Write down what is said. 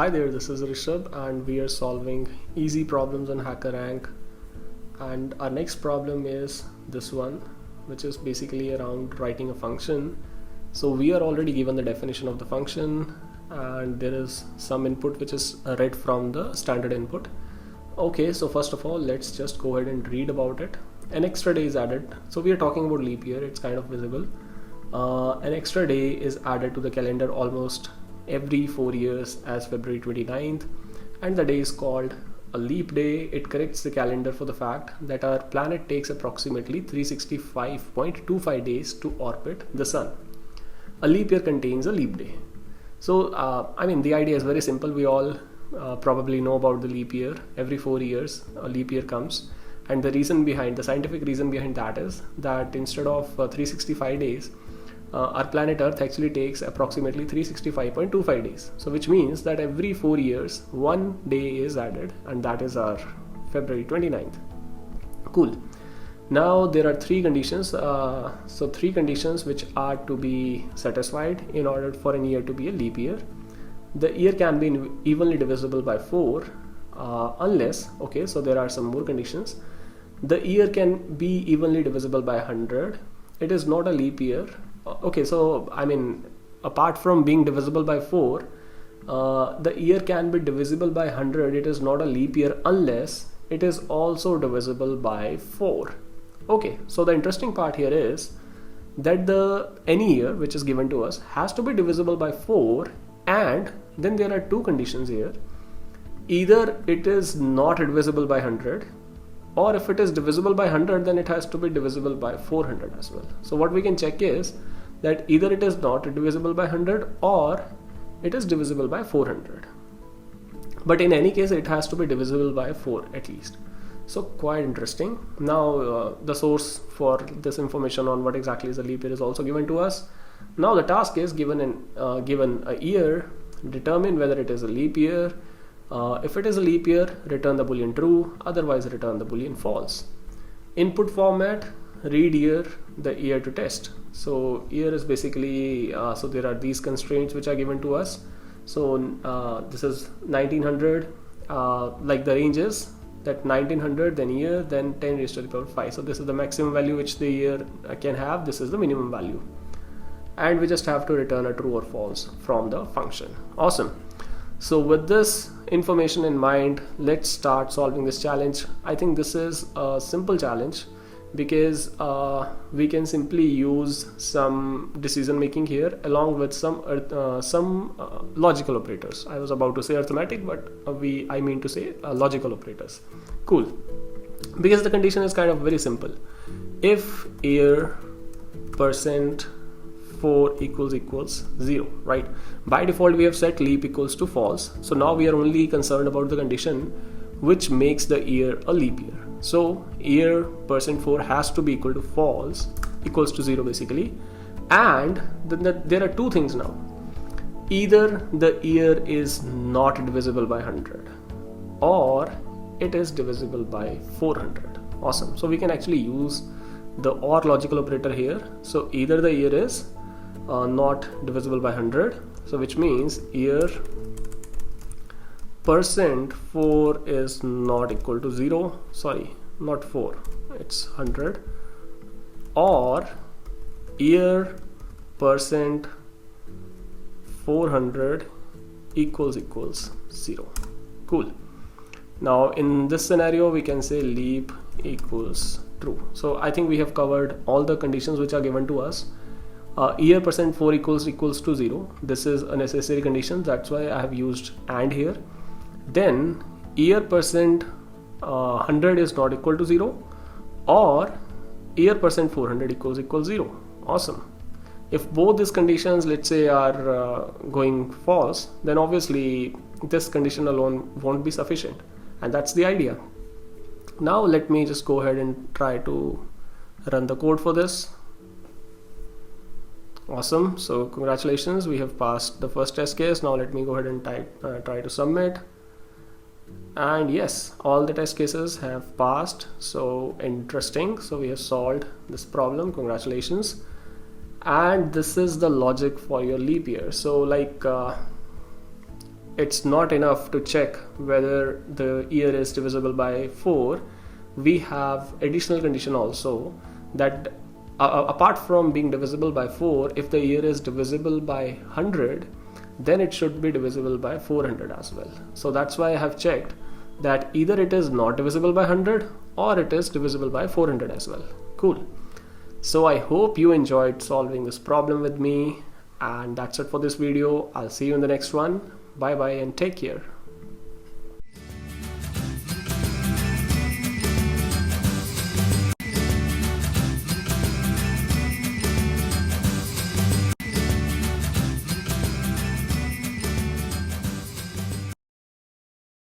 Hi there, this is Rishabh and we are solving easy problems on Hackerrank, and our next problem is this one, which is basically around writing a function. So we are already given the definition of the function and there is some input which is read from the standard input. Okay, so first of all let's just go ahead and read about it. An extra day is added. So we are talking about leap year, it's kind of visible. An extra day is added to the calendar almost every 4 years as February 29th, and the day is called a leap day. It corrects the calendar for the fact that our planet takes approximately 365.25 days to orbit the sun. A leap year contains a leap day. So the idea is very simple. We all probably know about the leap year. Every 4 years a leap year comes, and the scientific reason behind that is that instead of 365 days, our planet Earth actually takes approximately 365.25 days. So which means that every 4 years one day is added, and that is our February 29th. Cool. Now there are three conditions. Three conditions which are to be satisfied in order for a year to be a leap year. The year can be evenly divisible by 4 unless, okay, so there are some more conditions. The year can be evenly divisible by 100. It is not a leap year. Okay, so apart from being divisible by 4, the year can be divisible by 100. It is not a leap year unless it is also divisible by 4. Okay, so the interesting part here is that any year which is given to us has to be divisible by 4, and then there are two conditions here. Either it is not divisible by 100, or if it is divisible by 100, then it has to be divisible by 400 as well. So what we can check is that either it is not divisible by 100 or it is divisible by 400. But in any case, it has to be divisible by 4 at least. So quite interesting. Now the source for this information on what exactly is a leap year is also given to us. Now the task is given a year, determine whether it is a leap year. If it is a leap year, return the boolean true, otherwise return the boolean false. Input format, read year, the year to test. So year is basically, so there are these constraints which are given to us. So this is 1900, like the range is that 1900, then year, then 10 raised to the power 5. So this is the maximum value which the year can have, this is the minimum value. And we just have to return a true or false from the function. Awesome. So with this information in mind, let's start solving this challenge. I think this is a simple challenge because we can simply use some decision making here along with some logical operators. I was about to say arithmetic, but I mean to say logical operators. Cool. Because the condition is kind of very simple. If year percent 4 equals 0, right? By default we have set leap equals to false. So now we are only concerned about the condition which makes the year a leap year. So year percent 4 has to be equal to false, equals to 0 basically. And then there are two things now. Either the year is not divisible by 100 or it is divisible by 400. Awesome. So we can actually use the OR logical operator here. So either the year is not divisible by 100, so which means year percent 4 is not equal to 0, sorry, not 4, it's 100, or year percent 400 equals 0. Cool. Now in this scenario we can say leap equals true. So I think we have covered all the conditions which are given to us. Year percent 4 equals to 0. This is a necessary condition, that's why I have used AND here. Then year percent 100 is not equal to 0, or year percent 400 equals 0. Awesome. If both these conditions, let's say, are going false, then obviously this condition alone won't be sufficient, and that's the idea. Now let me just go ahead and try to run the code for this. Awesome. So congratulations, we have passed the first test case. Now let me go ahead and try to submit. And yes, all the test cases have passed. So interesting. So we have solved this problem. Congratulations. And this is the logic for your leap year. So like it's not enough to check whether the year is divisible by 4. We have additional condition also, that apart from being divisible by 4, if the year is divisible by 100, then it should be divisible by 400 as well. So that's why I have checked that either it is not divisible by 100 or it is divisible by 400 as well. Cool. So I hope you enjoyed solving this problem with me, and that's it for this video. I'll see you in the next one. Bye bye and take care.